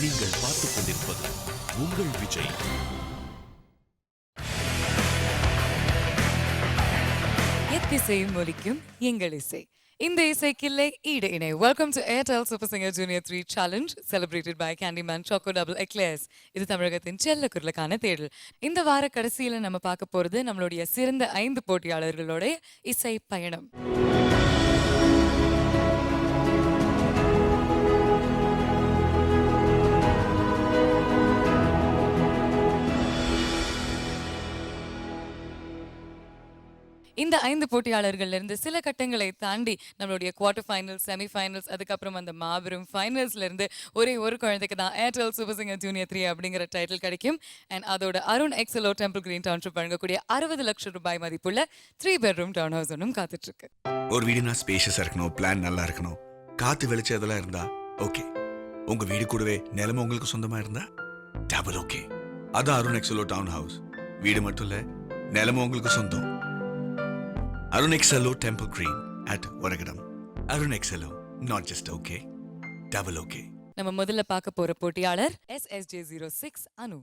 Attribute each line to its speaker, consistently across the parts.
Speaker 1: நீங்கள் பார்த்துக் கொண்டிருப்பது உங்கள் விஜய்.
Speaker 2: எத்திசையும் ஒலிக்கும் எங்கள் இசை. இந்த இசைக்கில்லை ஈடு இணை. Welcome to Airtel super singer junior 3 challenge celebrated by Candyman Choco double eclairs. இது தமிழகத்தின் செல்ல குரலுக்கான தேடல். இந்த வார கடைசியில நம்ம பார்க்க போறது நம்மளுடைய சிறந்த 5 போட்டியாளர்களோட இசை பயணம். இந்த 5 போட்டியாளர்கள்ல இருந்து சில கட்டங்களை தாண்டி நம்மளுடைய குவார்டர் ஃபைனல்ஸ், செமி ஃபைனல்ஸ், அதுக்கப்புறம் அந்த மாபெரும் ஃபைனல்ஸ்ல இருந்து ஒரே ஒரு குழந்தைக்கு தான் ஏர்டெல் சூப்பர் சிங்கர் ஜூனியர் 3 அப்படிங்கிற டைட்டில் கிடைக்கும். அண்ட் அதோட அருண் எக்ஸலோ டெம்பிள் கிரீன் டவுன்ஷிப் வழங்கக்கூடிய 60 லட்சம் ரூபாய் மதிப்புள்ள 3 பெட்ரூம் டவுன் ஹவுஸ் ஒன்றும் காத்துட்டு இருக்கு.
Speaker 3: ஒரு வீடுனா ஸ்பேஷியஸா இருக்கணும், பிளான் நல்லா இருக்கணும், காத்து வெளிச்சம் இதெல்லாம் இருந்தா ஓகே. உங்க வீடு கூடவே நிலமும் உங்களுக்கு சொந்தமா இருந்தா டபுள் ஓகே. அதான் அருண் எக்ஸலோ டவுன் ஹவுஸ். வீடு மட்டும் இல்ல, நிலமும் உங்களுக்கு சொந்தம். Arun Excello Temple Green at Oragadam. Arun Excello, not just okay, double okay.
Speaker 2: நம்ம முதல்ல பார்க்க போற போட்டியாளர் SSJ06 அனு.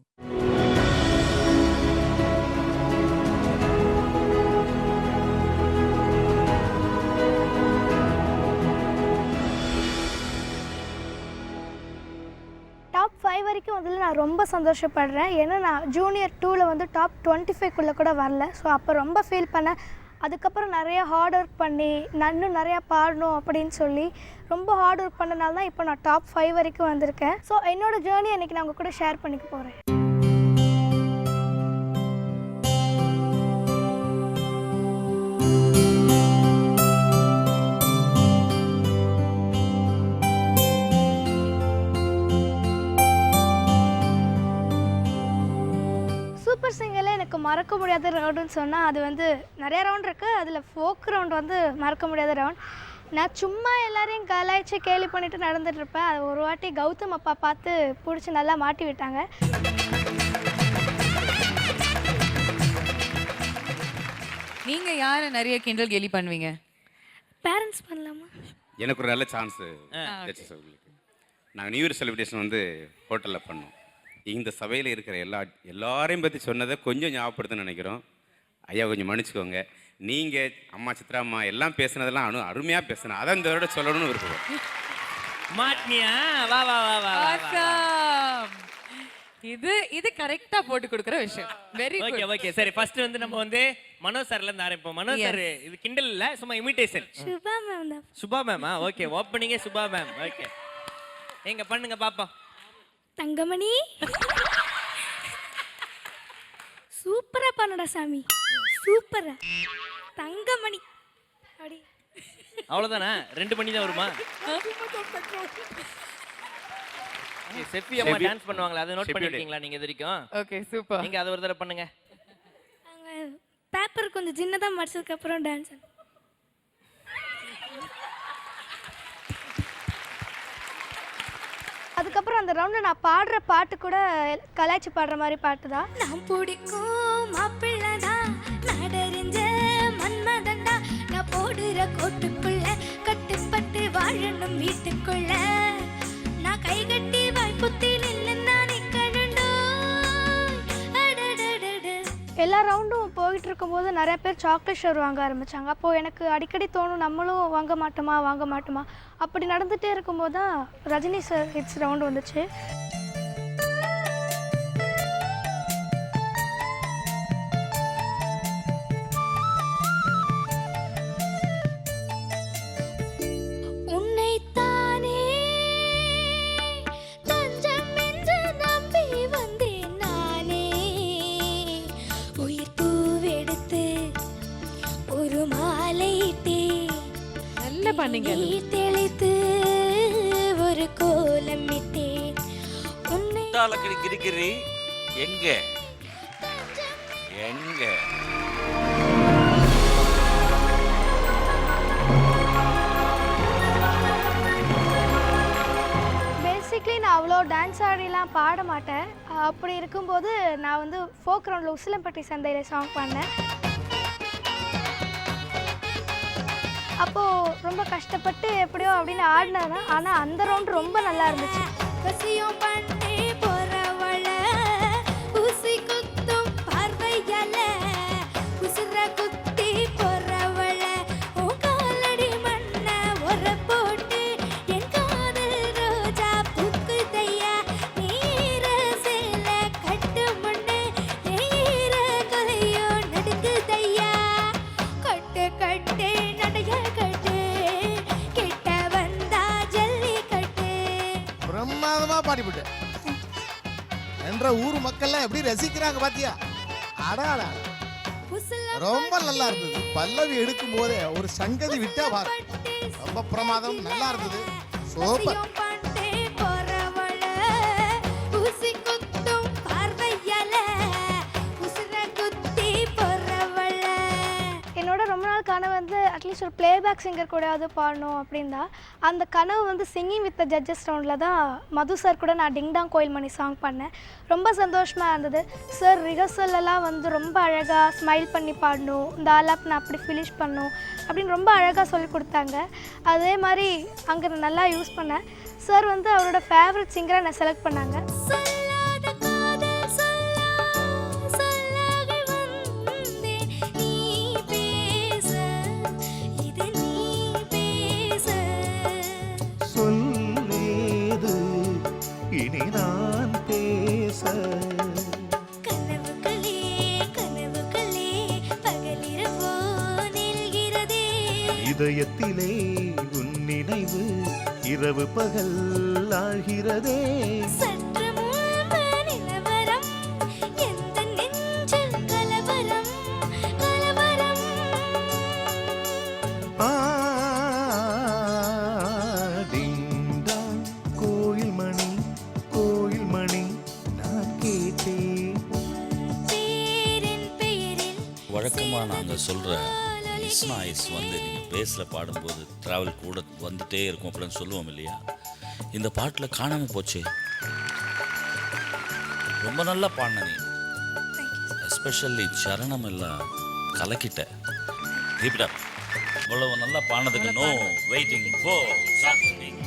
Speaker 4: டாப் 5 வரைக்கும் வந்து நான் ரொம்ப சந்தோஷப்படுறேன். ஏன்னா நான் ஜூனியர் 2ல் வந்து டாப் 25குள்ளே கூட வரல. ஸோ அப்போ ரொம்ப ஃபீல் பண்ணேன். அதுக்கப்புறம் நிறைய ஹார்ட் ஒர்க் பண்ணி இன்னும் நிறையா பாடணும் அப்படின்னு சொல்லி ரொம்ப ஹார்ட் ஒர்க் பண்ணனால தான் இப்போ நான் டாப் 5 வரைக்கும் வந்திருக்கேன். ஸோ என்னோடய ஜேர்னி இன்றைக்கி நான் உங்கள் கூட ஷேர் பண்ணிக்க போகிறேன். சூப்பர் சிங்கரில் எனக்கு மறக்க முடியாத ரவுண்டுன்னு சொன்னால் அது வந்து நிறைய ரவுண்ட் இருக்குது. அதில் ஃபோக் ரவுண்ட் வந்து மறக்க முடியாத ரவுண்ட். நான் சும்மா எல்லாரையும் கலாய்ச்சி கேலி பண்ணிட்டு நடந்துகிட்ருப்பேன். அது ஒரு வாட்டி கௌதம் அப்பா பார்த்து பிடிச்சி நல்லா மாட்டி விட்டாங்க.
Speaker 2: நீங்கள் யாரை நிறைய கிண்டல் கேலி பண்ணுவீங்க?
Speaker 4: பேரண்ட்ஸ் பண்ணலாமா?
Speaker 5: எனக்கு ஒரு நல்ல சான்ஸு. நாங்கள் நியூ இயர் செலிப்ரேஷன் வந்து ஹோட்டலில் பண்ணோம். இந்த சபையில் இருக்கிற எல்லாரையும் பற்றி சொன்னதை கொஞ்சம் ஞாபகப்படுத்த நினைக்கிறோம். ஐயா கொஞ்சம் மன்னிச்சுக்கோங்க. நீங்கள் அம்மா சித்ரா அம்மா எல்லாம் பேசுனதெல்லாம் அருமையாக பேசுனேன். அதான் இந்த தடவை சொல்லணும்னு விருப்பம்.
Speaker 6: மாட்னியா? வா வா வா வா.
Speaker 2: இது கரெக்டா போட்டு கொடுக்குற விஷயம். Very good.
Speaker 6: ஓகே ஓகே சரி. ஃபர்ஸ்ட் வந்து நம்ம வந்து மனோஜ் சார்ல இருந்து ஆரம்பிப்போம். மனோஜ் சார் இது கிண்டல் இல்ல, சும்மா இமிடேஷன்.
Speaker 4: சுபா மேம் தான்.
Speaker 6: சுபா மேமா? ஓகே, ஓப்பனிங்கே சுபா மேம். ஓகே, எங்க பண்ணுங்க பாப்பா.
Speaker 4: தங்கமணி சூப்பரா பண்ணடா சாமி, சூப்பரா. தங்கமணி அப்படி
Speaker 6: அவ்வளவுதானா? 2 மணி தான் வருமா? செஃபி அம்மா டான்ஸ் பண்ணுவாங்களா, அதை நோட் பண்ணிருக்கீங்களா நீங்க இது வரைக்கும்?
Speaker 2: Okay super.
Speaker 6: நீங்க அதை ஒரு தடவை பண்ணுங்க.
Speaker 4: பேப்பர் கொஞ்சம் சின்னதா மடிச்சதுக்கு அப்புறம் டான்ஸ். அதுக்கப்புறம் அந்த ரவுண்டில் நான் பாடுற பாட்டு கூட கலாய்ச்சி பாடுற மாதிரி பாட்டு தான். நான் பிடிக்கும் மாப்பிள்ளதா, நடறிஞ்ச மன்மதண்டா, நான் போடுற கோட்டுக்குள்ள கட்டுப்பட்டு வாழணும் வீட்டுக்குள்ள, நான் கை கட்டி வாய்ப்புத்தி நில்லுன்னா நிக்கணுண்டோ. எல்லா ரவுண்டும் போயிட்டு இருக்கும்போது நிறைய பேர் சாக்லேட் ஷேர் வாங்க ஆரம்பித்தாங்க. அப்போது எனக்கு அடிக்கடி தோணும் நம்மளும் வாங்க மாட்டோமா. அப்படி நடந்துகிட்டே இருக்கும்போது தான் ரஜினி சார் ஹிட்ஸ் ரவுண்டு வந்துச்சு. ஒரு கோலம்
Speaker 7: கிரிக்கிரி எங்க எங்க
Speaker 4: பேசிக்லி நான் அவ்வளோ டான்ஸ் ஆடிலாம் பாட மாட்டேன். அப்படி இருக்கும்போது நான் வந்து ஃபோக் ரவுண்டில் உசிலம்பட்டி சந்தையில் சாங் பண்ணேன். அப்போது ரொம்ப கஷ்டப்பட்டு எப்படியோ அப்படின்னு ஆடினேன். ஆனால் அந்த ரவுண்ட் ரொம்ப நல்லா இருந்துச்சு.
Speaker 8: பிரமாதமா பாடிவிட்டேன் என்ற ஊர் மக்கள்லாம் எப்படி ரசிக்கிறாங்க பாத்தியா? அடாடா, ரொம்ப நல்லா இருந்தது. பல்லவி எடுக்கும் போதே ஒரு சங்கதி விட்டா பாரு, ரொம்ப பிரமாதம், நல்லா இருந்தது, சூப்பர்.
Speaker 4: என்னோட ரொம்ப நாள் கனவு வந்து அட்லீஸ்ட் ஒரு பிளேபேக் சிங்கர் கூடயாவது பாடணும் அப்படின்னா அந்த கனவு வந்து சிங்கிங் வித் த ஜட்ஜஸ் ரவுண்டில் தான் மது சார் கூட நான் டிங்டாங் கோயில் மணி சாங் பண்ணேன். ரொம்ப சந்தோஷமாக இருந்தது. சார் ரிஹர்சல்லாம் வந்து ரொம்ப அழகாக ஸ்மைல் பண்ணி பாடணும், இந்த ஆலாப் நான் அப்படி ஃபினிஷ் பண்ணணும் அப்படின்னு ரொம்ப அழகாக சொல்லி கொடுத்தாங்க. அதே மாதிரி அங்கே நான் நல்லா யூஸ் பண்ணேன். சார் வந்து அவரோட ஃபேவரட் சிங்கரை நான் செலக்ட் பண்ணாங்க.
Speaker 9: இனி நான் பேச இதயத்திலே உன் நினைவு இரவு பகல் ஆகிறதே.
Speaker 10: வழக்கமாக நாங்கள் சொல்கிற நாய்ஸ் வந்து நீங்கள் பேஸில் பாடும்போது ட்ராவல் கூட வந்துகிட்டே இருக்கும் அப்படின்னு சொல்லுவோம் இல்லையா? இந்த பாட்டில் காணாமல் போச்சு. ரொம்ப நல்லா பாடின நீ, எஸ்பெஷல்லி சரணம் எல்லாம் கலக்கிட்ட. தீபிடா, இவ்வளவு நல்லா பாடினதுக்கு நோ வெயிட்டிங் ஃபார் சம்திங்.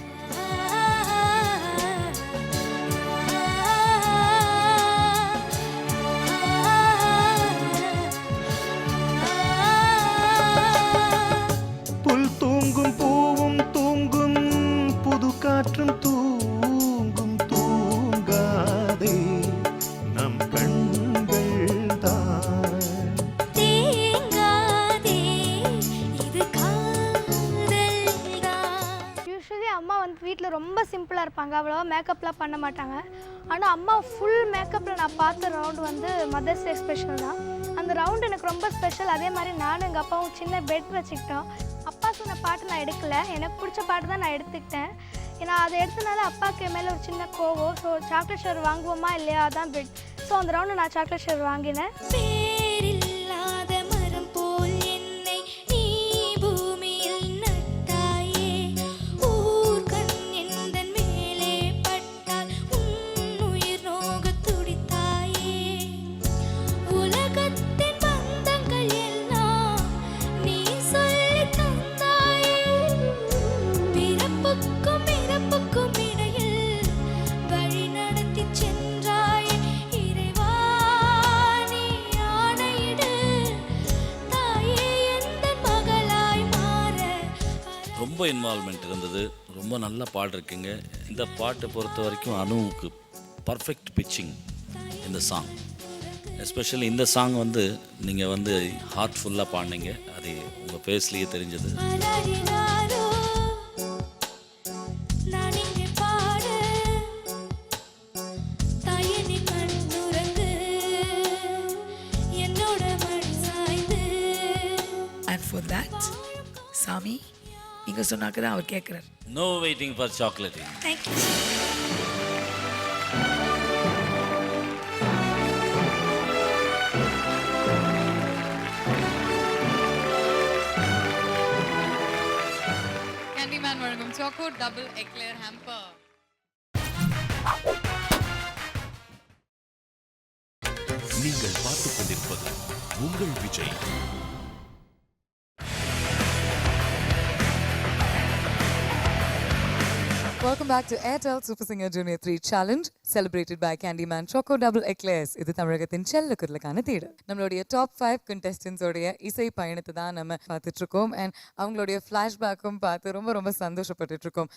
Speaker 9: காற்றும் தூங்கும் தூங்காதே நம் கண்கள் தான் தேங்காதே இது காதல் தான்.
Speaker 4: யூஸ்வலி அம்மா வந்து வீட்டில் ரொம்ப சிம்பிளாக இருப்பாங்க, அவ்வளோவா மேக்கப்லாம் பண்ண மாட்டாங்க. ஆனால் அம்மா ஃபுல் மேக்கப்பில் நான் பார்த்த ரவுண்டு வந்து மதர்ஸ் டே ஸ்பெஷல் தான். அந்த ரவுண்டு எனக்கு ரொம்ப ஸ்பெஷல். அதே மாதிரி நானும் எங்கள் அப்பாவும் சின்ன பெட் வச்சுக்கிட்டோம். அப்பா சொன்ன பாட்டு நான் எடுக்கலை, எனக்கு பிடிச்ச பாட்டு தான் நான் எடுத்துக்கிட்டேன். ஏன்னா அதை எடுத்தனால அப்பாவுக்கு என் மேலே ஒரு சின்ன கோவம். ஸோ சாக்லேட் ஷேர் வாங்குவோமா இல்லையா, அதான் பெட். ஸோ அந்த ரவுண்டு நான் சாக்லேட் ஷேர் வாங்கினேன்.
Speaker 10: ரொம்ப இன்வால்மெண்ட் இருந்தது. ரொம்ப நல்லா பாடிருக்கீங்க. இந்த பாட்டை பொறுத்த வரைக்கும் அனுவுக்கு பர்ஃபெக்ட் பிச்சிங் இந்த சாங். எஸ்பெஷலி இந்த சாங் வந்து நீங்கள் வந்து ஹார்ட்ஃபுல்லாக பாடினீங்க. அது உங்கள் ஃபேஸ்லேயே தெரிஞ்சது.
Speaker 11: And for that, சாமி நீங்க சொன்னாக்க தான் அவர் கேட்குறார்.
Speaker 10: No waiting for chocolating.
Speaker 11: Thank you.
Speaker 2: Candyman வழங்கும் சாக்கோ டபுள் எக்லேர் ஹாம்பர்.
Speaker 1: நீங்கள் பார்த்துக் கொண்டிருப்பது உங்கள் Vijay.
Speaker 2: Welcome back to Airtel Super Singer Junior 3 Challenge, celebrated by Candyman Choco Double Eclairs. இது தமிழகத்தின் செல்ல குரலுக்கான தேடல். நம்மளுடைய டாப் 5 contestants உடைய இசை பயணத்தை தான் நம்ம பார்த்துட்டு இருக்கோம். அண்ட் அவங்களுடைய ஃப்ளாஷ்பேக்கும் பார்த்து ரொம்ப ரொம்ப சந்தோஷப்பட்டுட்டு இருக்கோம்.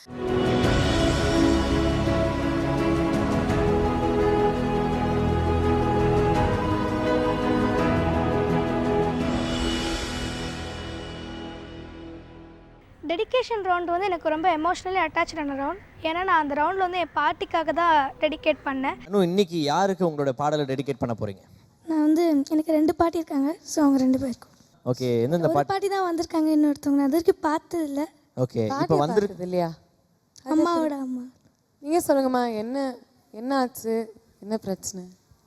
Speaker 4: டெடிகேஷன் ரவுண்ட் வந்து எனக்கு ரொம்ப எமோஷ்னலி அட்டாச்சான ரவுண்ட். ஏன்னா நான் அந்த ரவுண்டில் வந்து என் பாட்டிக்காக தான் டெடிகேட் பண்ணேன்.
Speaker 12: இன்னும் இன்னைக்கு யாருக்கு உங்களோட பாடலை டெடிகேட் பண்ண போறீங்க?
Speaker 4: நான் வந்து எனக்கு 2 பாட்டி இருக்காங்க. ஸோ அவங்க 2 பேருக்கும்.
Speaker 12: ஓகே, எந்தெந்த
Speaker 4: ஒரு பாட்டி தான் வந்திருக்காங்க, இன்னொருத்தவங்க நான் அதற்கு பார்த்ததில்ல.
Speaker 12: ஓகே, இப்போ வந்திருக்கு
Speaker 13: இல்லையா?
Speaker 4: அம்மாவோட அம்மா.
Speaker 13: நீங்கள் சொல்லுங்கம்மா, என்ன ஆச்சு, என்ன பிரச்சனை?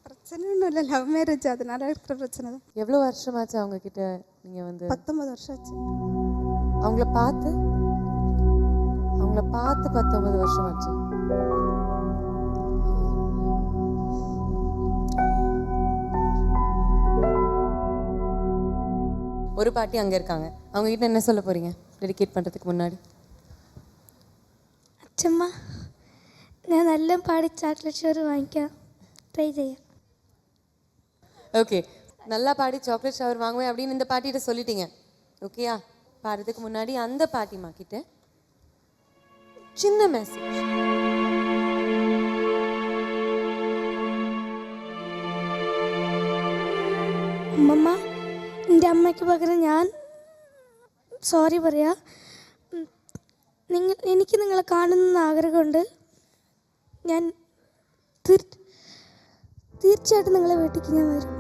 Speaker 14: பிரச்சனை ஒன்றும் இல்லை, லவ் மேரேஜ், அதனால இருக்கிற பிரச்சனை தான்.
Speaker 13: எவ்வளோ வருஷமாச்சு அவங்க கிட்ட நீங்கள் வந்து?
Speaker 14: 19 வருஷம் ஆச்சு.
Speaker 13: அவங்கள பார்த்து 19 வருஷம் ஆச்சு. ஒரு பாட்டி அங்கே இருக்காங்க, அவங்க கிட்ட என்ன சொல்ல போறீங்க டெடிகேட் பண்ணுறதுக்கு முன்னாடி?
Speaker 4: அச்சம்மா, ഞാൻ നല്ല പാടി ചോക്ലേറ്റ് ഷവർ വാങ്ങിക്കാം, ട്രൈ ചെയ്യാം.
Speaker 13: ஓகே, நல்லா பாடி சாக்லேட் ஷவர் வாங்குவேன் அப்படின்னு இந்த பாட்டிகிட்ட சொல்லிட்டீங்க. ஓகேயா? பாடுறதுக்கு முன்னாடி அந்த பாட்டிமா கிட்ட சின்ன மெசேஜ்.
Speaker 4: അമ്മമ്മ, എൻ്റെ അമ്മയ്ക്ക് പകരം ഞാൻ സോറി പറയാം. എനിക്ക് നിങ്ങളെ കാണുന്ന ആഗ്രഹമുണ്ട്. ഞാൻ തീർച്ചയായിട്ടും നിങ്ങളെ വീട്ടിലേക്ക് ഞാൻ വരും.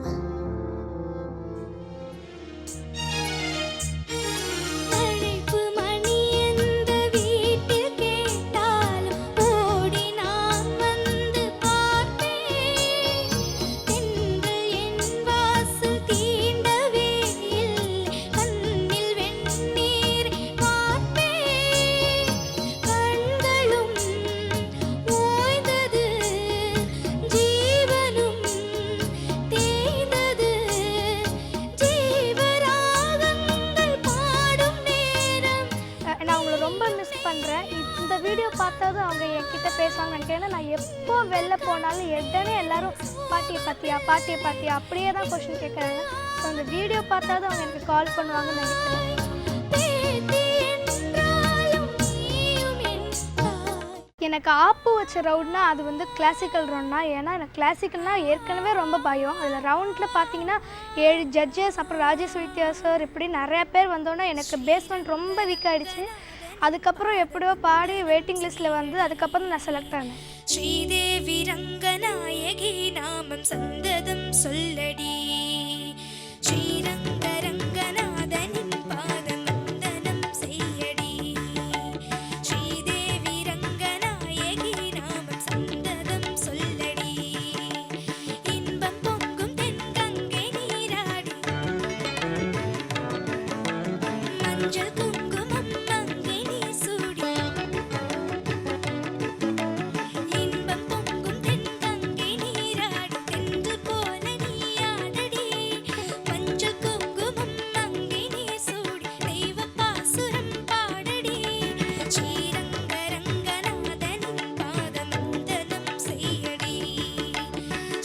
Speaker 4: இந்த வீடியோ பார்த்தது அவங்க என்கிட்ட பேசுவாங்க நினைக்கிறேன். ஏன்னா நான் எப்போ வெளில போனாலும் உடனே எல்லாரும் பாட்டியை பார்த்தியா அப்படியே தான் கொஸ்டின் கேட்குறாங்க. ஸோ அந்த வீடியோ பார்த்தாது அவங்க எனக்கு கால் பண்ணுவாங்கன்னு நினைக்கிறேன். எனக்கு ஆப்பு வச்ச ரவுண்ட்னா அது வந்து கிளாசிக்கல் ரவுண்ட்னா. ஏன்னா எனக்கு கிளாசிக்கல்னால் ஏற்கனவே ரொம்ப பயம். அதில் ரவுண்டில் பார்த்தீங்கன்னா 7 ஜட்ஜஸ், அப்புறம் ராஜேஷ் வித்யா சார், இப்படி நிறையா பேர் வந்தோன்னே எனக்கு பேஸ்மெண்ட் ரொம்ப வீக் ஆகிடுச்சு. அதுக்கப்புறம் எப்படியோ பாடி வெயிட்டிங் லிஸ்ட்டில் வந்து அதுக்கப்புறம் நான் செலக்ட் ஆனேன்.
Speaker 9: ஸ்ரீதேவி ரங்கநாயகி நாமம் சந்ததம் சொல்லடி, ஸ்ரீரங்க ரங்கநாதனின் பாதம் வந்தனம் செய்யடி, ஸ்ரீதேவி ரங்கநாயகி நாமம் சந்ததம் சொல்லடி, இன்பம் பொங்கும் தென்கங்கை நீராடி, மஞ்சள் குங்குமம் மங்கை நீ சூடி, இன்பம் பொங்கும் தென்கங்கை நீராடி, தென்று போல நீ ஆடடி, மஞ்சள் குங்குமம் மங்கை நீ சூடி, தெய்வ பாசுரம் பாடடி, ஸ்ரீரங்க ரங்கநாதனின் பாதம் வந்தனம் செய்யடி,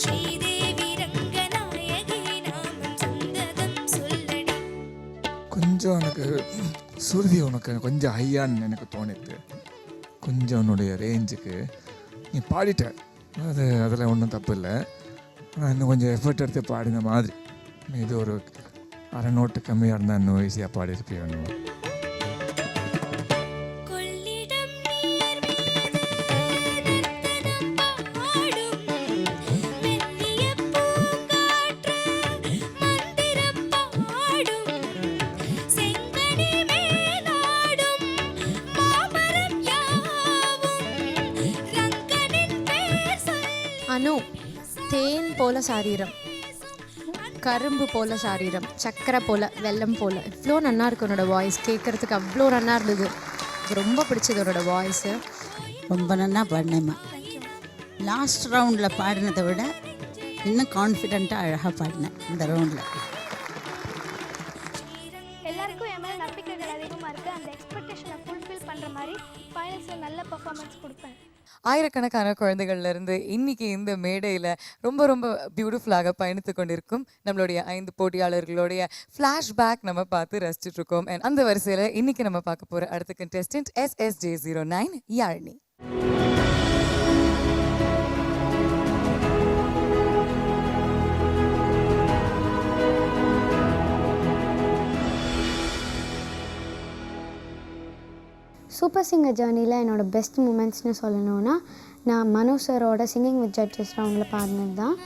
Speaker 9: ஸ்ரீதேவி ரங்கநாயகி நாமம் சந்ததம் சொல்லடி.
Speaker 15: கொஞ்சம் எனக்கு சுருதி உனக்கு கொஞ்சம் ஹையான்னு எனக்கு தோணிது. கொஞ்சம் உன்னுடைய ரேஞ்சுக்கு நீ பாடிட்ட, அதில் ஒன்றும் தப்பு இல்லை. ஆனால் இன்னும் கொஞ்சம் எஃபர்ட் எடுத்து பாடின மாதிரி. இது ஒரு அரை நோட்டு கம்மியாக இருந்தால் இன்னும் ஈஸியாக பாடியிருப்பேன்.
Speaker 9: கொள்ளிடம் நீர் மீது நர்த்தனம் பாடும், மெல்லிய பூங்காற்று மந்திரம் பாடும், செங்கனி மேலாடும் மாமரம் யாவும் ரங்கனின் பேர் சொல்.
Speaker 14: அனு, தேன் போல சாரீரம், கரும்பு போல சாரீரம், சக்கரை போல, வெல்லம் போல, இவ்வளோ நல்லா இருக்கு உன்னோட வாய்ஸ். கேட்குறதுக்கு அவ்வளோ நல்லா இருந்தது. எனக்கு ரொம்ப பிடிச்சது உன்னோட வாய்ஸு.
Speaker 11: ரொம்ப நல்லா பாடினேம்மா. லாஸ்ட் ரவுண்டில் பாடினதை விட இன்னும் கான்ஃபிடெண்ட்டாக அழகாக பாடினேன் இந்த ரவுண்டில்.
Speaker 4: எல்லாருக்கும் என் மேலே நம்பிக்கைகள் அதிகமாக இருக்குது. அந்த எக்ஸ்பெக்டேஷனை ஃபுல்ஃபில் பண்ணுற மாதிரி ஃபைனல்ஸில் நல்ல பர்ஃபார்மன்ஸ் கொடுப்பேன்.
Speaker 2: ஆயிரக்கணக்கான குழந்தைகள்ல இருந்து இன்னைக்கு இந்த மேடையில் ரொம்ப ரொம்ப பியூட்டிஃபுல்லாக பயணித்து கொண்டிருக்கும் நம்மளுடைய 5 போட்டியாளர்களுடைய ஃப்ளாஷ்பேக் நம்ம பார்த்து ரசிச்சுட்டு இருக்கோம். And அந்த வரிசையில் இன்னைக்கு நம்ம பார்க்க போகிற அடுத்த contestant SSJ09 Yazhini.
Speaker 14: Super singer ஜேர்னியில் என்னோடய பெஸ்ட் மூமெண்ட்ஸ்னு சொல்லணுன்னா நான் மனோ சாரோட சிங்கிங் வித் ஜட்ஜஸ் ரவுண்டில் பாடினது தான்.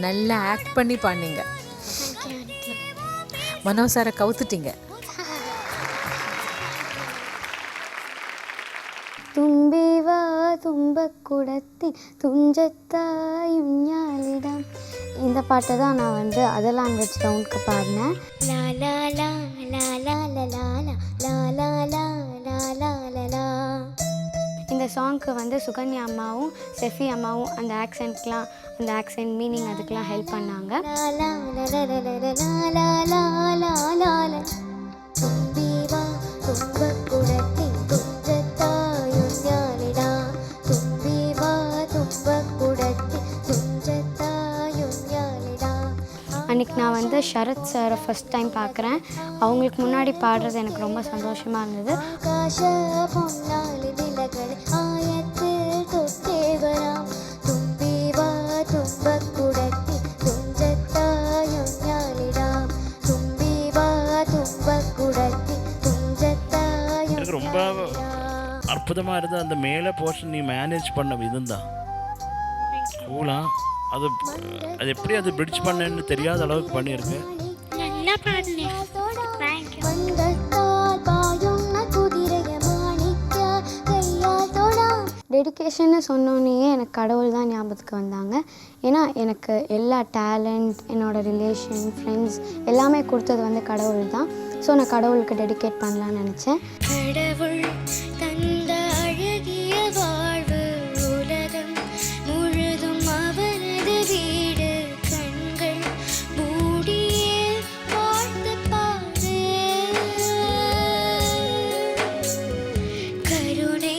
Speaker 13: நல்லா ஆக்ட் பண்ணி பாடினீங்க. மனோ சாரை கவுத்துட்டீங்க.
Speaker 14: തുമ്പിവാ തുമ്പക്കുടത്തിൻ തുഞ്ചത്തായുഞ്ഞാലിടാം. இந்த பாட்டை தான் நான் வந்து அதர் லாங்குவேஜ் ரவுண்டுக்கு பாடினேன். லா லா லா லா லா லா லா லா லா லா லா லா லா. இந்த சாங்க்கு வந்து சுகன்யா அம்மாவும் செஃபி அம்மாவும் அந்த ஆக்சென்ட்லாம் அந்த ஆக்சென்ட் மீனிங் அதுக்கெலாம் ஹெல்ப் பண்ணாங்க. தும்பிவா தும்பக்குடத்தின் துஞ்சத்தாயுஞாலிடாம். தும்பிவா தும்பக்குடத்தின் துஞ்சத்தாயுஞாலிடாம். அன்றைக்கி நான் வந்து ஷரத் சாரை ஃபஸ்ட் டைம் பார்க்குறேன். அவங்களுக்கு முன்னாடி பாடுறது எனக்கு ரொம்ப சந்தோஷமாக இருந்தது. ஆகாஷ பொன்னாலி திலகள் ஆயத்தில் தொட்டேவராம். தும்பிவா தும்பக்குடத்தின் துஞ்சத்தாயுஞாலிடாம். தும்பிவா தும்பக்குடத்தின் துஞ்சத்தாயுஞாலிடாம்.
Speaker 7: ரொம்ப அற்புதமாக இருந்தது அந்த மேலே போர்ஷன் நீ மேனேஜ் பண்ண விதம் தான் கூலா. அது எப்படி அது பிரிட்ஜ் பண்ணேன்னு தெரியாத அளவுக்கு பண்ணியிருக்கு.
Speaker 9: நல்லா பாடுனேன்.
Speaker 14: டெடிகேஷன்னு சொன்னோன்னே எனக்கு கடவுள் தான் ஞாபகத்துக்கு வந்தாங்க. ஏன்னா எனக்கு எல்லா டேலண்ட், என்னோடய ரிலேஷன், ஃப்ரெண்ட்ஸ் எல்லாமே கொடுத்தது வந்து கடவுள் தான். ஸோ நான் கடவுளுக்கு டெடிகேட் பண்ணலான்னு நினச்சேன்.
Speaker 9: கடவுள் தந்த அழகிய வாழ்வு உலகம் முழுதும் அவரது வீடு. கண்கள் மூடியே வாழ்த்து பாடு. கருணை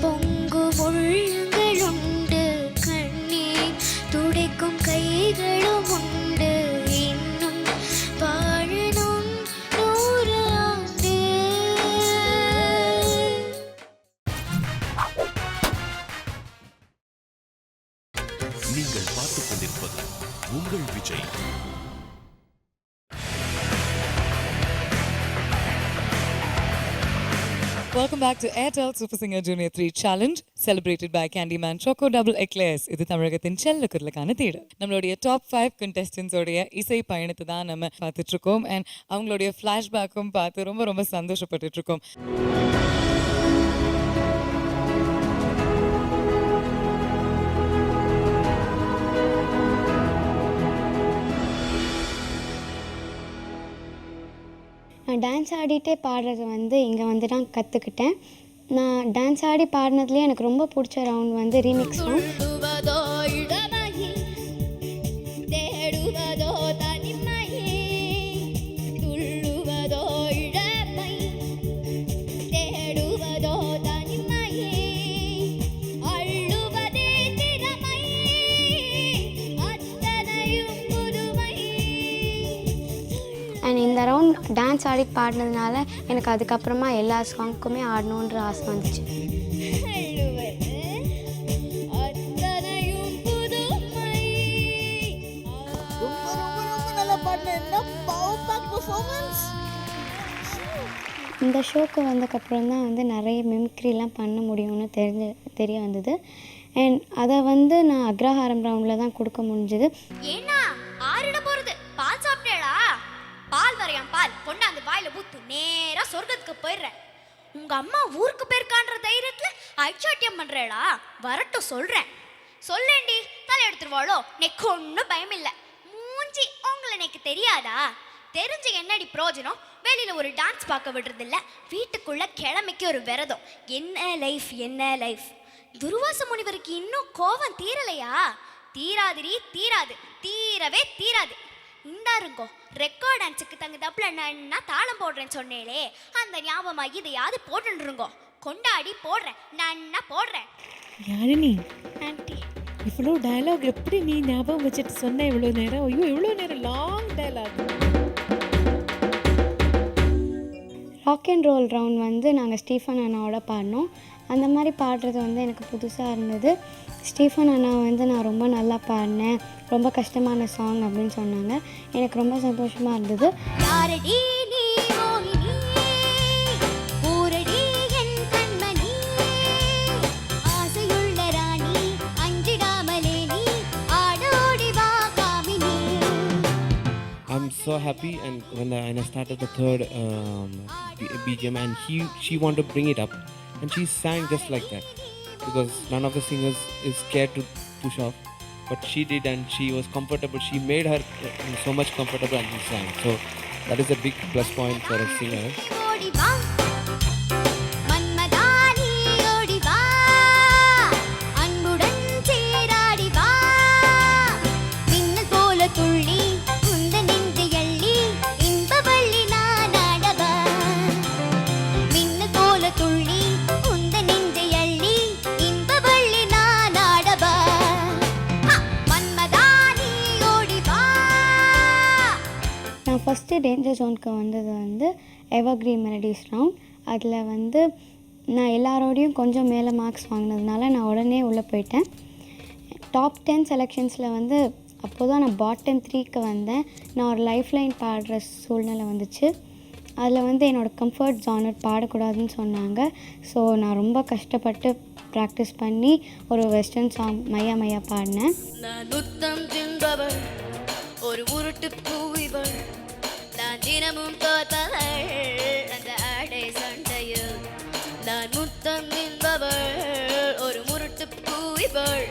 Speaker 9: பொங்கும் உள்ளங்கள் உண்டு. கண்ணீர் துடைக்கும் கைகளும் உண்டு. இன்னும் வாழணும் 100 ஆண்டு.
Speaker 1: நீங்கள் பார்த்துக் கொண்டிருப்பது உங்கள் Vijay.
Speaker 2: Welcome back to Airtel Super Singer Junior 3 Challenge celebrated by Candyman Choco Double Eclairs. இது தமிழகத்தின் செல்ல குரலுக்கான தேடு. நம்மளுடைய டாப் 5 contestants உடைய இசை பயணத்தை தான் நம்ம பார்த்துட்டு இருக்கோம். அண்ட் அவங்களுடைய ஃப்ளாஷ்பேக்கும் பார்த்து ரொம்ப ரொம்ப சந்தோஷப்பட்டுட்டு இருக்கோம்.
Speaker 14: நான் டான்ஸ் ஆடிட்டே பாடுறது வந்து இங்கே வந்து தான் கற்றுக்கிட்டேன். நான் டான்ஸ் ஆடி பாடினதுலேயே எனக்கு ரொம்ப பிடிச்ச ரவுண்ட் வந்து ரீமிக்ஸ் ரவுண்ட். அண்ட் இந்த ரவுண்ட் டான்ஸ் ஆடி பாடினதுனால எனக்கு அதுக்கப்புறமா எல்லா சாங்க்குமே ஆடணுன்ற ஆசை வந்துச்சு. இந்த ஷோக்கு வந்ததுக்கப்புறம் தான் வந்து நிறைய மிமிக்ரிலாம் பண்ண முடியும்னு தெரிய வந்தது. அண்ட் அதை வந்து நான் அக்ரஹாரம் ரவுண்டில் தான் கொடுக்க முடிஞ்சது.
Speaker 9: ஏன்னா ஆறிட போகிறது பால் சாப்பிட்டேடா. பால் வரையாம் பால் கொண்டாந்து வாயில ஊத்து நேரா சொர்க்கத்துக்கு போயிடுறேன். உங்க அம்மா ஊருக்கு போயிருக்கான்ற தைரியத்துல ஐச்சாட்டியம் பண்றேடா. வரட்டும் சொல்றேன். சொல்லேண்டி தலை எடுத்துருவாளோ. நெக்கு ஒன்றும் பயம் இல்லை. மூஞ்சி உங்களை எனக்கு தெரியாதா? தெரிஞ்சு என்னடி பிரயோஜனம்? வெளியில ஒரு டான்ஸ் பார்க்க விடுறது இல்லை. வீட்டுக்குள்ள கிழமைக்கு ஒரு விரதம். என்ன லைஃப் என்ன லைஃப். துர்வாச முனிவருக்கு இன்னும் கோபம் தீரலையா? தீராதிரி தீராது. தீரவே தீராது. இந்தாருங்கோ ரெக்கார்ட் டான்ஸுக்கு தகுந்தாப்புல நான் தாளம் போடுறேன்னு சொன்னேலே அந்த ஞாபகமா இதையாவது போட்டுருங்கோ. கொண்டாடி போடுறேன் நான் போடுறேன்.
Speaker 2: யாரு நீ?
Speaker 9: ஆண்டி
Speaker 14: இவ்வளோ டயலாக் எப்படி நீ ஞாபகம் வச்சுட்டு சொன்ன இவ்வளோ நேரம்? ஐயோ இவ்வளோ நேரம் long dialogue.
Speaker 4: Rock and roll round வந்து நாங்கள் ஸ்டீஃபன் அண்ணாவோட பாடினோம். அந்த மாதிரி பாடுறது வந்து எனக்கு புதுசாக இருந்தது. ஸ்டீஃபன் அண்ணா வந்து நான் ரொம்ப நல்லா பாடினேன், ரொம்ப கஷ்டமான சாங் அப்படின்னு சொன்னாங்க. எனக்கு ரொம்ப சந்தோஷமாக இருந்தது.
Speaker 9: யாரடி நீ மோகினி ஊரடி என் கண்மணி ஆசையுள்ள ராணி அஞ்சிடாமலே நீ ஆடோடி வா Gamini.
Speaker 6: I'm so happy, and when I started the third BGM, and she wanted to bring it up, and she sang just like that, because none of the singers is scared to push off, but she did, and she was comfortable. She made her so much comfortable, and she sang. So that is a big plus point for a singer.
Speaker 9: ஓடி வா மன்மதானி ஓடி வா அன்புடன் சேராடி வா மின்னல் போல துள்ளி உந்த நெஞ்சை அள்ளி இன்பவள்ளி நான் ஆடவா மின்னல் போல துள்ளி உந்த நெஞ்சை அள்ளி இன்பவள்ளி நான் ஆடவா மன்மதானி ஓடி வா.
Speaker 4: நான் ஃபஸ்ட்டு டேஞ்சர் ஜோனுக்கு வந்தது வந்து எவர்கிரீன் மெலடிஸ் ரவுண்ட். அதில் வந்து நான் எல்லாரோடையும் கொஞ்சம் மேலே மார்க்ஸ் வாங்கினதுனால நான் உடனே உள்ளே போயிட்டேன். டாப் 10 செலெக்ஷன்ஸில் வந்து அப்போ தான் நான் பாட்டம் 3க்கு வந்தேன். நான் ஒரு லைஃப் லைன் பாடுற சூழ்நிலை வந்துச்சு. அதில் வந்து என்னோடய கம்ஃபர்ட் ஜானர் பாடக்கூடாதுன்னு சொன்னாங்க. ஸோ நான் ரொம்ப கஷ்டப்பட்டு ப்ராக்டிஸ் பண்ணி ஒரு வெஸ்டர்ன் சாங் மையா மையா பாடினேன்.
Speaker 9: நான் முத்தம் தின்பவள் ஒரு உருட்டு பூவிவள் நான் தினமும் தோற்பவள் அந்த ஆடை சண்டையில். நான் முத்தம் தின்பவள் ஒரு முருட்டு பூவிவள்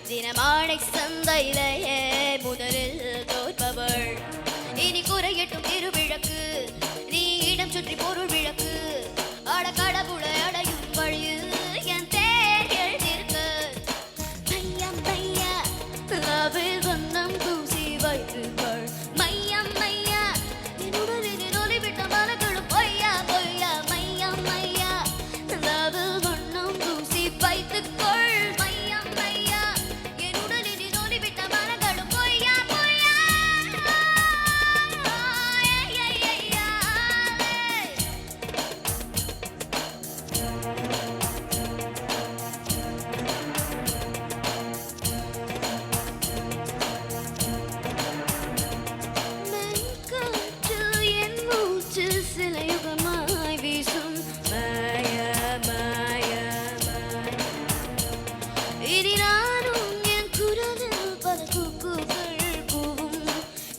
Speaker 9: தினமாடை சந்தையிலேயே முதலில் தோற்பவள். இனி குறையட்டும் திருவிளக்கு நீ இடம் சுற்றி பொருள் விளக்கு அட கடவுளை அடையும் வழியில் என் தேர் எழுதிருக்கு. மையம் மையா லாவில் வண்ணம் பூசி வைத்துகள் மையம் மையா என் உடலில் ஒளிவிட்ட மனங்களும் பொய்யா பொய்யா மையம் மையா லாவில் வண்ணம் பூசி வைத்துக்கொள் மையம் மையா என் உடலில் ஒளிவிட்ட மனங்களும் பொய்யா பொய்யா. மென்காற்றில் என் மூச்சு சில யுகமாய் வீசும் மாயா மாயா மாயா. இனி நானும் என் குரலில் பல கூக்குகள் கூவும்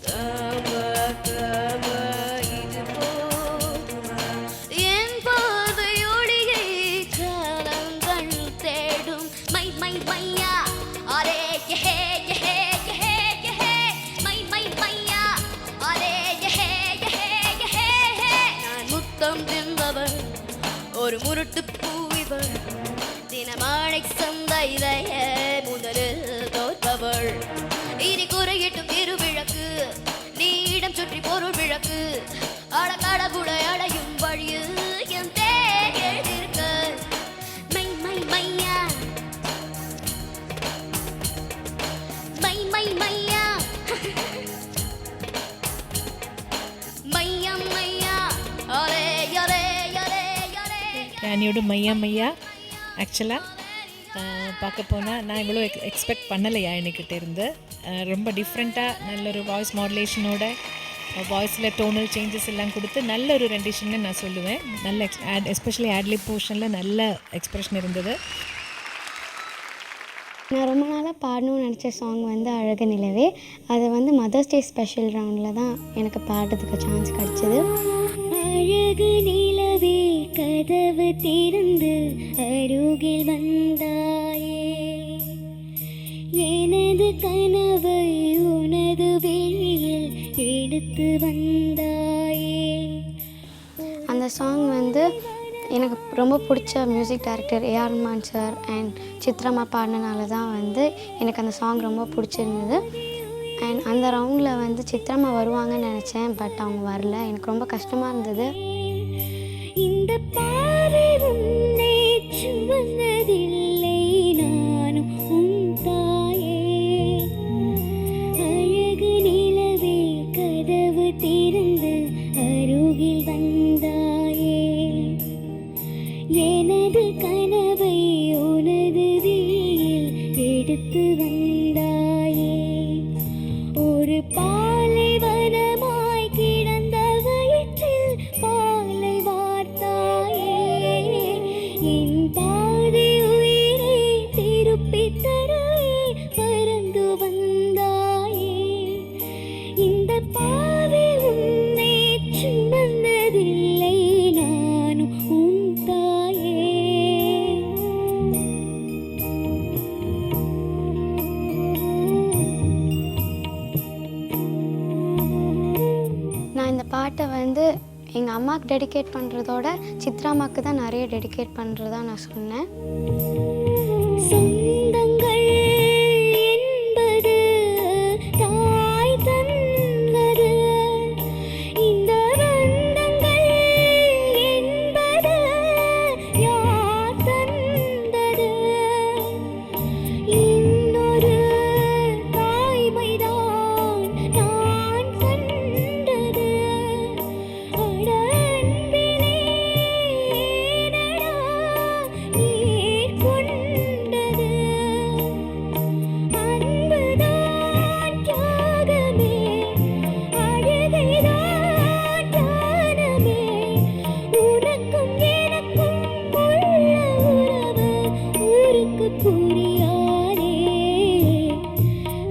Speaker 9: காமா காமா இது போதுமா என் பார்வையொளியை காலங்கள் தேடும் மை மை மையா அரே யஹே யஹே யஹே யஹே மை மை மையா அரே யஹே யஹே யஹே யஹே. நான் முத்தம் தின்பவள் ஒரு முருட்டு பூவிவள் தினமாடை சந்தையிலேயே முதலில் தோற்பவள். இனி குறையட்டும் திருவிளக்கு நீ இடம் சுற்றி பொருள் விளக்கு அட கடவுளை அடையும் வழியில் என் தேர் எழுதிருக்கு. மை மை மையா மை மை மையா மையம் மையா அரே அரே அரே அரே.
Speaker 14: யானியோட மையா மையா ஆக்சுவலாக பார்க்க போனால் நான் இவ்வளோ எக்ஸ்பெக்ட் பண்ணலையா என்கிட்ட இருந்து. ரொம்ப டிஃப்ரெண்ட்டாக நல்ல ஒரு வாய்ஸ் மாடுலேஷனோட வாய்ஸில் டோனல் சேஞ்சஸ் எல்லாம் கொடுத்து நல்ல ஒரு ரெண்டிஷன்னு நான் சொல்லுவேன். நல்ல எஸ்பெஷலி ஆட்லிப் போர்ஷனில் நல்ல எக்ஸ்பிரஷன் இருந்தது.
Speaker 4: நான் ரொம்ப நாளாக பாடணும்னு நினச்ச சாங் வந்து அழகு நிலவே. அது வந்து மதர்ஸ் டே ஸ்பெஷல் ரவுண்டில் தான் எனக்கு பாடுறதுக்கு சான்ஸ் கிடச்சிது.
Speaker 9: அழகு நிலவே கதவு திறந்து அருகில் வந்தாயே எனது கனவை உனது வெளியில் எடுத்து வந்தாயே.
Speaker 4: அந்த சாங் வந்து எனக்கு ரொம்ப பிடிச்ச music director AR Rahman sir and சித்ராமா பாடினால தான் வந்து எனக்கு அந்த சாங் ரொம்ப பிடிச்சிருந்தது. அண்ட் அந்த ரவுண்டில் வந்து சித்ராமா வருவாங்கன்னு நினச்சேன், பட் அவங்க வரல. எனக்கு ரொம்ப கஷ்டமாக இருந்தது.
Speaker 9: இந்த பாவை உன்னை சுமந்ததில்லை நானும் உன் தாய் எங்கள் அம்மாவுக்கு டெடிகேட் பண்ணுறதோட சித்ராமாவுக்கு தான் நிறைய டெடிகேட் பண்ணுறதா நான் சொன்னேன். சொந்தங்கள் என்பது தாய் தந்தது, இந்த பந்தங்கள் என்பது யார் தந்தது, இன்னொரு தாய்மைதான் நான் கண்டது, அட அன்பிலே ஏனடா நீர் கொண்டது, அன்புதான் தியாகமே, அழுகைதான் தானமே, உனக்கும் எனக்கும் உள்ள உறவு ஊருக்கு புரியாதே,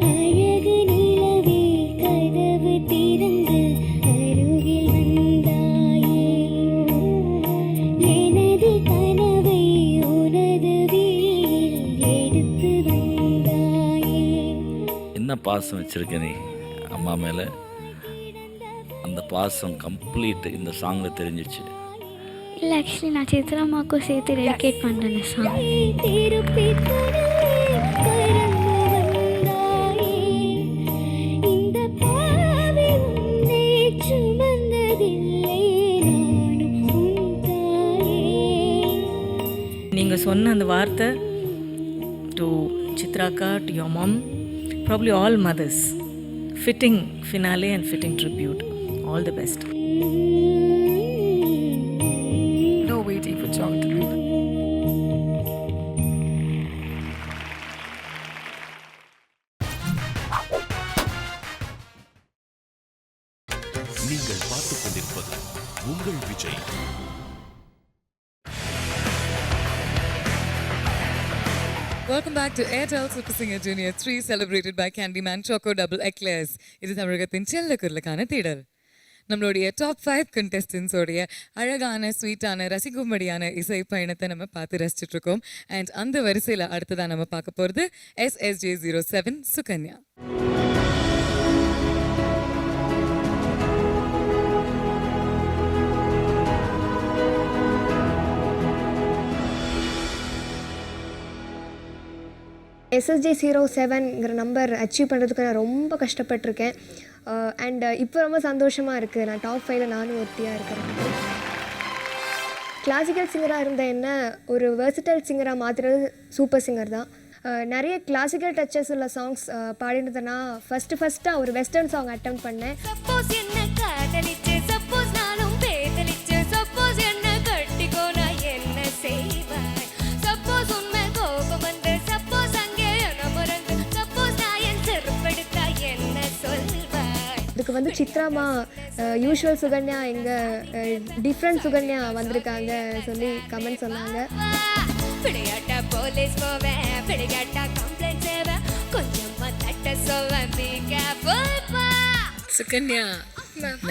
Speaker 9: அழகு நிலவே கதவு திறந்து அருகில் வந்தாயே, எனது கனவை உனது விழியில் எடுத்து வந்தாயே.
Speaker 10: என்ன பாசம் வச்சுருக்க நீ அம்மா மேலே, அந்த பாசம் கம்ப்ளீட் இந்த சாங்கில் தெரிஞ்சிச்சு.
Speaker 9: இல்லை, ஆக்சுவலி நான் சித்ராமாவுக்கும் சேர்த்து டெடிகேட் பண்ணுறேன் சாங். திருப்பி இந்த பாவை உன்னை சுமந்ததில்லை, நானும் உன் தாயே.
Speaker 2: நீங்கள் சொன்ன அந்த வார்த்தை டு சித்ராக்கா, to your mom, probably all mothers, fitting finale and fitting tribute. All the best. No waiting for chocolate.
Speaker 1: நீங்கள் பார்த்துக் கொண்டிருப்பது உங்கள் Vijay.
Speaker 2: Welcome back to Airtel Super Singer Junior 3 celebrated by Candyman Choco Double Eclairs. இது தமிழகத்தின் செல்ல குரலுக்கான தேடல். நம்மளுடைய top 5 contestants உடைய அழகான ஸ்வீட்டான ரசிக்கும்படியான இசை பயணத்தை நம்ம பார்த்து ரசிச்சுட்டு இருக்கோம். அண்ட் அந்த வரிசையில் அடுத்ததான் நம்ம பார்க்க போகிறது SSJ07 சுகன்யா.
Speaker 4: SSJ07ங்கிற நம்பர் அச்சீவ் பண்ணுறதுக்கு நான் ரொம்ப கஷ்டப்பட்டிருக்கேன். அண்ட் இப்போ ரொம்ப சந்தோஷமாக இருக்குது. நான் டாப் 5ல நானும் ஒருத்தியாக இருக்கிறேன். கிளாசிக்கல் சிங்கராக இருந்த என்ன ஒரு வெர்சடைல் சிங்கராக மாற்றுறது சூப்பர் சிங்கர் தான். நிறைய கிளாசிக்கல் டச்சஸ் உள்ள சாங்ஸ் பாடினதை நான் ஃபஸ்ட்டாக ஒரு வெஸ்டர்ன் சாங் அட்டெம்ப்ட் பண்ணேன். அதுக்கு வந்து சித்ராமா யூஷுவல் சுகன்யா எங்கே டிஃப்ரெண்ட் சுகன்யா வந்திருக்காங்க சொல்லி கமெண்ட் சொன்னாங்க.
Speaker 14: சுகன்யா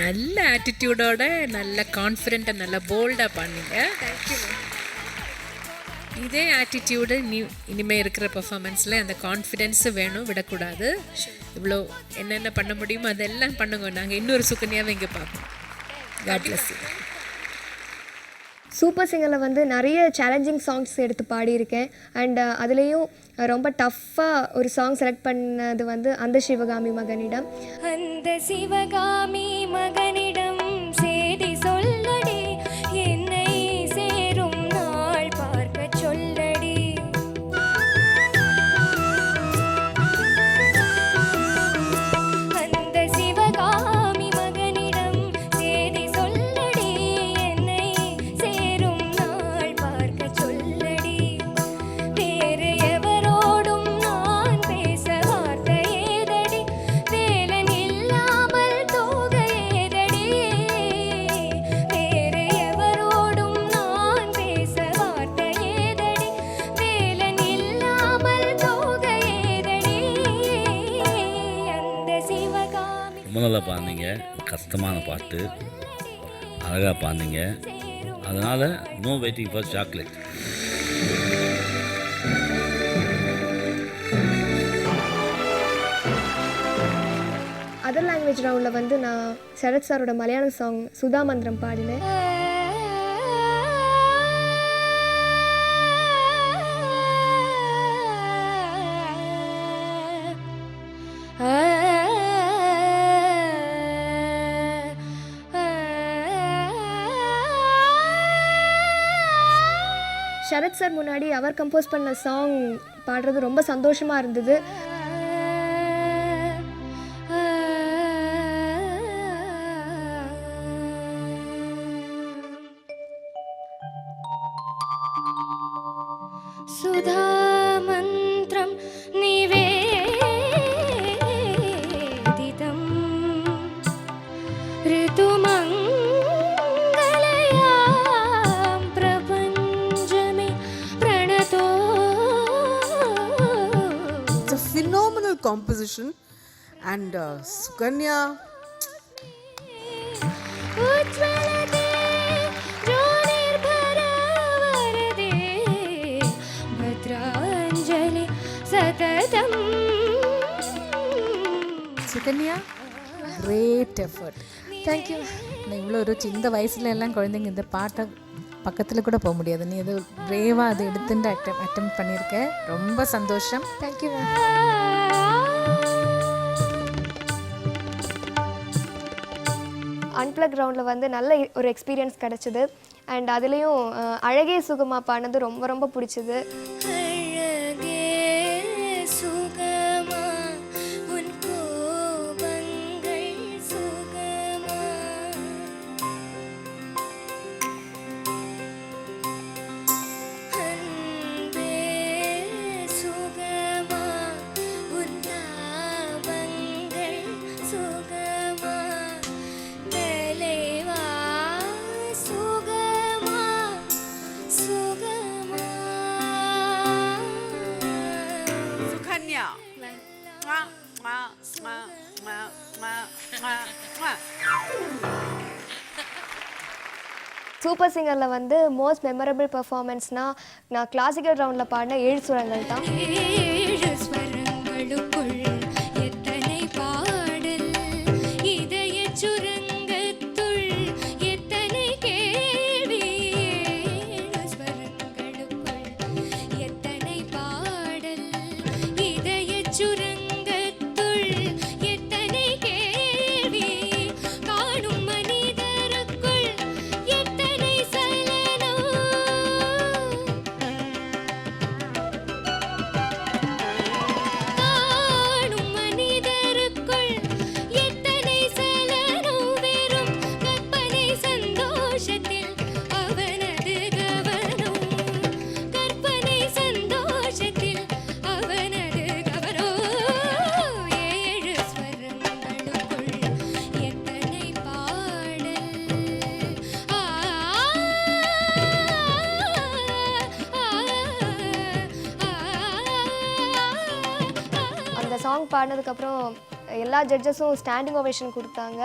Speaker 14: நல்ல ஆட்டிடியூடோட நல்ல கான்ஃபிடென்ட்டாக நல்ல போல்டாக பண்ணீங்க. இதே ஆட்டிடியூடு இனிமேல் இருக்கிற பர்ஃபார்மன்ஸில் அந்த கான்ஃபிடென்ஸு வேணும், விடக்கூடாது. இவ்வளோ என்னென்ன பண்ண முடியுமோ அதெல்லாம் பண்ணுங்க. நாங்கள் இன்னொரு சுகன்யாவை இங்கே பார்ப்போம். God bless you.
Speaker 4: சூப்பர் சிங்கரில் வந்து நிறைய சேலஞ்சிங் சாங்ஸ் எடுத்து பாடியிருக்கேன். அண்ட் அதுலேயும் ரொம்ப டஃப்பாக ஒரு சாங் செலக்ட் பண்ணது வந்து அந்த சிவகாமி மகனிடம்.
Speaker 9: அந்த சிவகாமி மகனிடம் சேதி சொல்லடி, என்னை சேரும் நாள் பார்க்க சொல்லடி. அந்த சிவகாமி மகனிடம் சேதி சொல்லடி, என்னை சேரும் நாள் பார்க்க சொல்லடி. வேறு எவரோடும் நான் பேச வார்த்தை ஏதடி, வேலன் இல்லாமல் தோகை ஏதடி. வேறு எவரோடும் நான் பேச வார்த்தை ஏதடி, வேலன் இல்லாமல் தோகை ஏதடி. அந்த சிவகாமி.
Speaker 10: ரொம்ப நல்லா பாடினீங்க, கஷ்டமான பாட்டு, அழகாக பாடினீங்க. அதனால் no waiting for chocolate.
Speaker 4: Other language ரவுண்டில் வந்து நான் சரத் சாரோட மலையாளம் சாங் சுதா மந்திரம் பாடினேன். சரத் சார் முன்னாடி அவர் கம்போஸ் பண்ண சாங் பாடுறது ரொம்ப சந்தோஷமாக இருந்தது.
Speaker 14: சுதா மந்திரம் நிவேதிதம் ऋतुमङ्गलयां प्रपञ्चमे प्रणतो.
Speaker 13: It's a phenomenal composition and Sukanya.
Speaker 14: उज्ज्वलते ज्योतिर्भरवरदे भद्राञ्जलि सततं.
Speaker 13: Sukanya, great effort. தேங்க்யூ. இவ்வளோ இந்த வயசுல எல்லாம் குழந்தைங்க இந்த பாட்டை பக்கத்தில் கூட போக முடியாது. நீ ஏதோ பிரேவாக அதை எடுத்துட்டு அட்டம் பண்ணியிருக்க. ரொம்ப சந்தோஷம். தேங்க்யூ.
Speaker 4: அன்பிளக் கிரவுண்டில் வந்து நல்ல ஒரு எக்ஸ்பீரியன்ஸ் கிடச்சிது. அண்ட் அதுலேயும் அழகே சுகமா பாடினது ரொம்ப ரொம்ப பிடிச்சது. சூப்பர் சிங்கரில் வந்து மோஸ்ட் மெமரபிள் பர்ஃபார்மன்ஸ்னால் நான் கிளாசிக்கல் ரவுண்டில் பாடின 7 சுரங்கள் தான். சாங் பாடினதுக்கப்புறம் எல்லா ஜட்ஜஸும் ஸ்டாண்டிங் ஓவேஷன் கொடுத்தாங்க.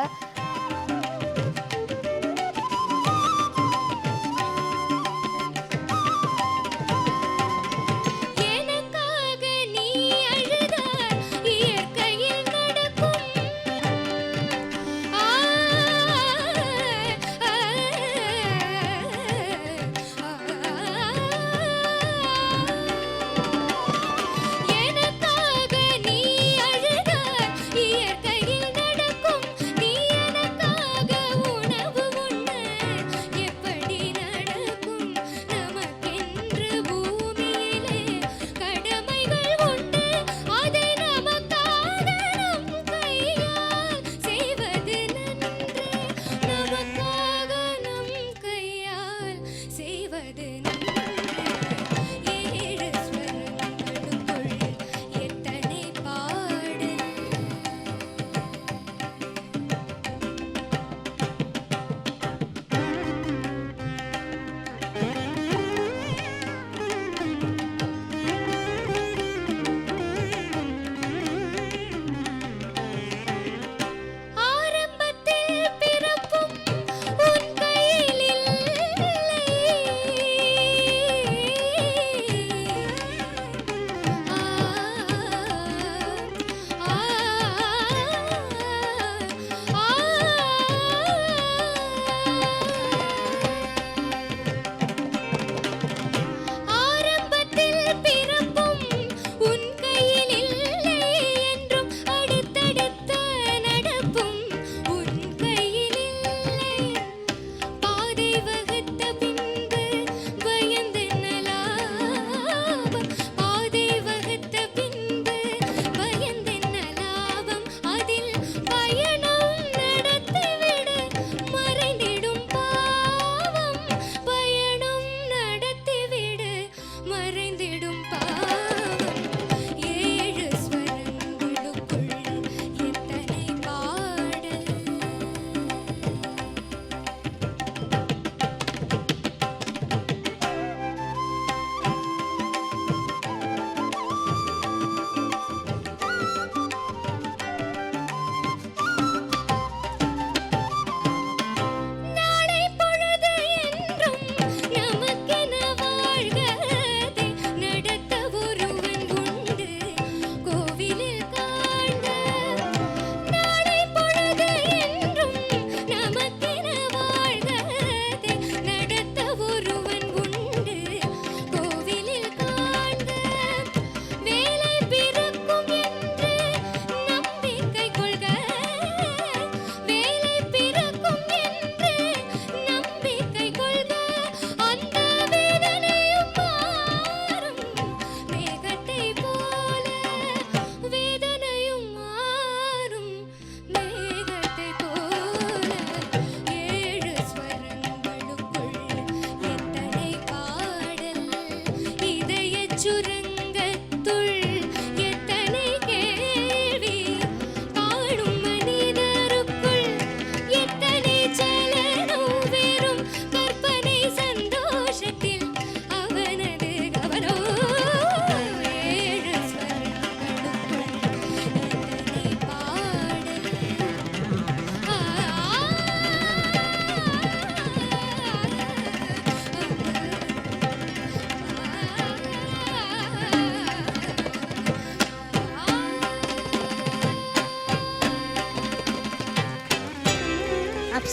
Speaker 4: ஆரம்பத்தில்
Speaker 14: 'பிறப்பும் உன் கையில் இல்லை'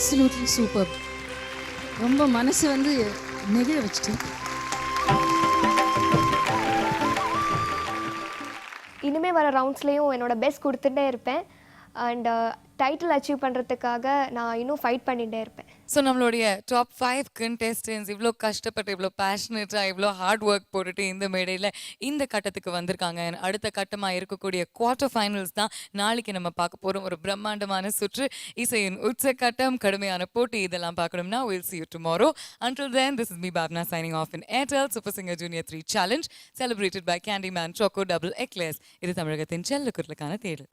Speaker 13: அப்சல்யூட்லி சூப்பர். ரொம்ப மனசு வந்து நெகிழ வச்சுட்டு.
Speaker 9: இனிமேல் வர ரவுண்ட்ஸ்லேயும் என்னோட பெஸ்ட் கொடுத்துட்டே இருப்பேன். அண்ட் டைட்டில் அச்சீவ் பண்ணுறதுக்காக நான் இன்னும் ஃபைட் பண்ணிகிட்டே இருப்பேன்.
Speaker 2: ஸோ நம்மளுடைய டாப் 5 கண்டெஸ்டன்ஸ் இவ்வளோ கஷ்டப்பட்டு இவ்வளோ பேஷனேட்டாக இவ்வளோ ஹார்ட் ஒர்க் போட்டுட்டு இந்த மேடையில் இந்த கட்டத்துக்கு வந்திருக்காங்க. அடுத்த கட்டமாக இருக்கக்கூடிய குவார்ட்டர் ஃபைனல்ஸ் தான் நாளைக்கு நம்ம பார்க்க போகிறோம். ஒரு பிரம்மாண்டமான சுற்று, இசையின் உச்சக்கட்டம், கடுமையான போட்டி, இதெல்லாம் பார்க்கணும்னா we'll see you tomorrow. Until then, this is me Bhavna signing off in Airtel Super Singer Junior 3 Challenge celebrated by Candyman Choco Double Eclairs. இது தமிழகத்தின் செல்ல குரலுக்கான தேடல்.